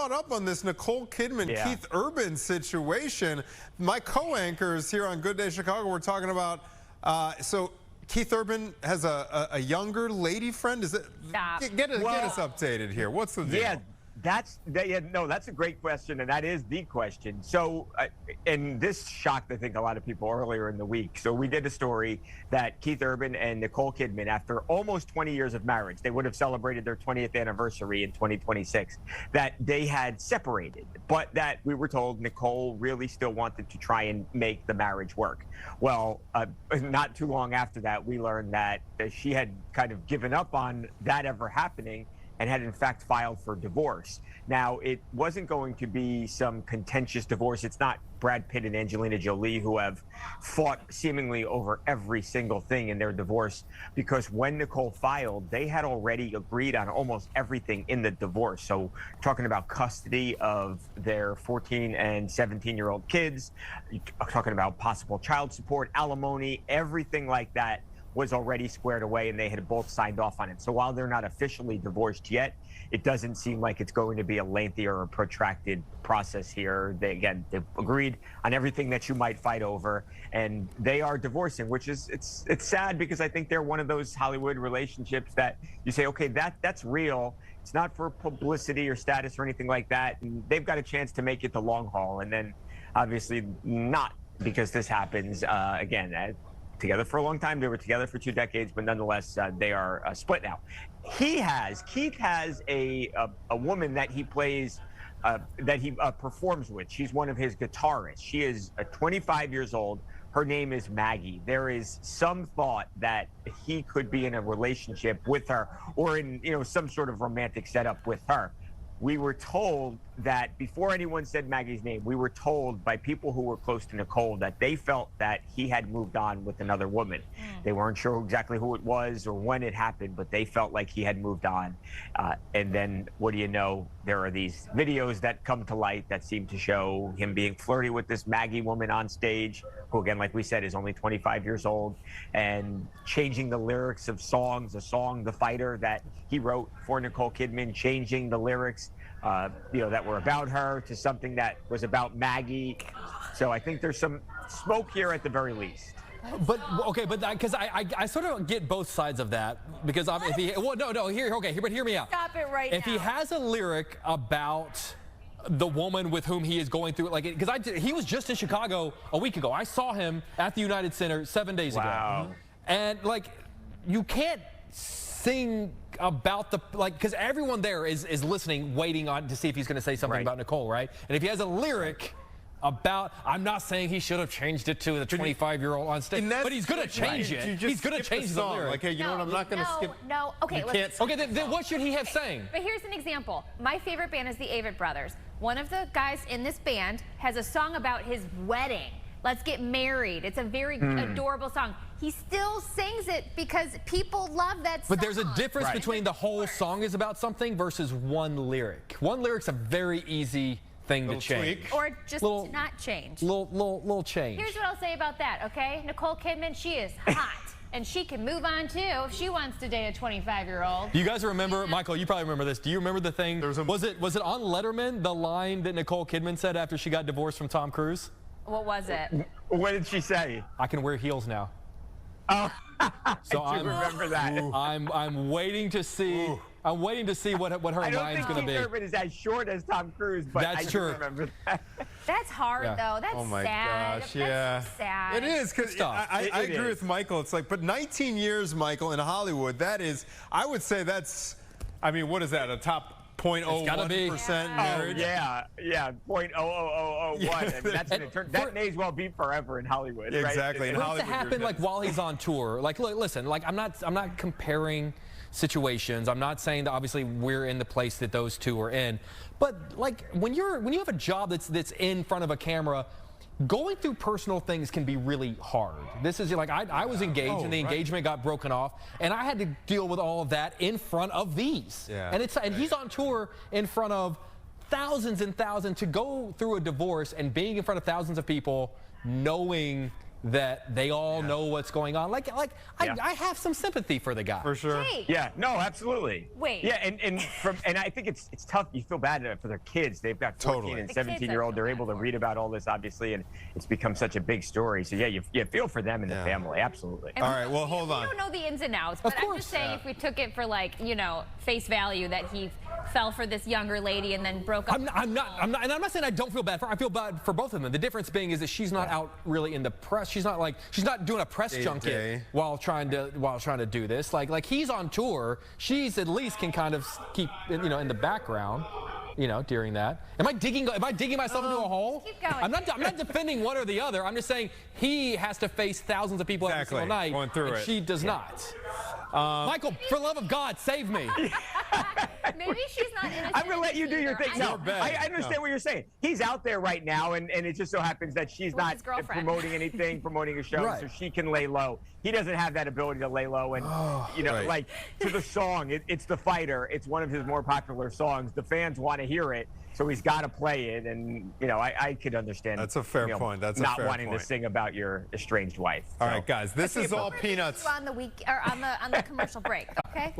caught up on this Nicole Kidman, Keith Urban situation. My co-anchors here on Good Day Chicago were talking about, so Keith Urban has a younger lady friend. Is it? Stop. Get us updated here. What's the deal? Yeah. That's a great question, and that is the question. So, and this shocked, I think, a lot of people earlier in the week. So we did a story that Keith Urban and Nicole Kidman, after almost 20 years of marriage, they would have celebrated their 20th anniversary in 2026, that they had separated, but that we were told Nicole really still wanted to try and make the marriage work. Well, not too long after that, we learned that she had kind of given up on that ever happening and had in fact filed for divorce. Now, it wasn't going to be some contentious divorce. It's not Brad Pitt and Angelina Jolie who have fought seemingly over every single thing in their divorce, because when Nicole filed, they had already agreed on almost everything in the divorce. So talking about custody of their 14 and 17-year-old kids, talking about possible child support, alimony, everything like that was already squared away, and they had both signed off on it. So while they're not officially divorced yet, it doesn't seem like it's going to be a lengthy or a protracted process here. They've agreed on everything that you might fight over, and they are divorcing, which is it's sad, because I think they're one of those Hollywood relationships that you say, okay, that's real. It's not for publicity or status or anything like that, and they've got a chance to make it the long haul. And then obviously not, because this happens again. Together for a long time. They were together for 2 decades, but nonetheless, they are split now. Keith has a woman that he plays, that he performs with. She's one of his guitarists. She is 25 years old. Her name is Maggie. There is some thought that he could be in a relationship with her, or in some sort of romantic setup with her. We were told that before anyone said Maggie's name, we were told by people who were close to Nicole that they felt that he had moved on with another woman. They weren't sure exactly who it was or when it happened, but they felt like he had moved on. And then, what do you know? There are these videos that come to light that seem to show him being flirty with this Maggie woman on stage, who, again, like we said, is only 25 years old, and changing the lyrics of songs. A song, The Fighter, that he wrote for Nicole Kidman, changing the lyrics that were about her to something that was about Maggie. So I think there's some smoke here at the very least. But okay, but because I sort of get both sides of that, because if he but hear me out. Stop it right now. If he has a lyric about the woman with whom he is going through, like, because he was just in Chicago a week ago. I saw him at the United Center 7 days ago, and like, you can't sing about because everyone there is listening, waiting on to see if he's going to say something about Nicole, right? And if he has a lyric about, I'm not saying he should have changed it to the 25-year-old on stage, but he's going to change it. He's going to change the lyric. Like, hey, you know what? I'm not going to skip. No, okay. Then what should he have sang? But here's an example. My favorite band is the Avett Brothers. One of the guys in this band has a song about his wedding. Let's get married. It's a very adorable song. He still sings it because people love that song. But there's a difference between the whole song is about something versus one lyric. One lyric's a very easy thing to change. Or just to not change. Little change. Here's what I'll say about that, okay? Nicole Kidman, she is hot. And she can move on, too, if she wants to date a 25-year-old. Do you guys remember, Michael, you probably remember this. Do you remember the thing? Was it on Letterman, the line that Nicole Kidman said after she got divorced from Tom Cruise? What was it? What did she say? I can wear heels now. Oh, so I do remember that. I'm waiting to see. I'm waiting to see what her mind's going to be. I don't think Keith Urban is as short as Tom Cruise, but I do remember that. That's hard, though. That's oh my sad. gosh, That's sad. It is, because I agree with Michael. It's like, but 19 years, Michael, in Hollywood, that is, I would say that's, I mean, what is that, a top 0.01% marriage? Oh, yeah, 0.00001. I mean, that may as well be forever in Hollywood. Exactly. Right? In Hollywood, to happen like while he's on tour. Like, look, listen, like I'm not comparing situations. I'm not saying that obviously we're in the place that those two are in, but like when you have a job that's in front of a camera, going through personal things can be really hard. This is like, I was engaged and the engagement got broken off, and I had to deal with all of that in front of these. And he's on tour in front of thousands and thousands. To go through a divorce and being in front of thousands of people, knowing that they all know what's going on. I have some sympathy for the guy. For sure. Jake. Yeah, no, absolutely. Wait. Yeah, and I think it's tough. You feel bad for their kids. They've got 14 and 17-year-old. They're able to read about all this, obviously, and it's become such a big story. So yeah, you feel for them and the family, absolutely. And all right, well, hold on. We don't know the ins and outs, but I'm just saying if we took it for face value that he fell for this younger lady and then broke up. I'm not saying I don't feel bad for her. I feel bad for both of them. The difference being is that she's not out really in the press. She's not doing a press junket while trying to do this. Like he's on tour. She's at least can kind of keep in the background. During that. Am I digging myself into a hole? Keep going. I'm not defending one or the other. I'm just saying he has to face thousands of people every single night. Going through and it. She does not. Michael, for the love of God, save me. Maybe she's not innocent. I'm going to let you do your thing. No, I understand what you're saying. He's out there right now, and it just so happens that she's not promoting anything, promoting a show, so she can lay low. He doesn't have that ability to lay low, and like to the song, it's The Fighter. It's one of his more popular songs. The fans want to hear it, so he's got to play it. And I could understand. That's a fair point. That's not wanting to sing about your estranged wife. All right, guys, this is all peanuts. On the commercial break, okay?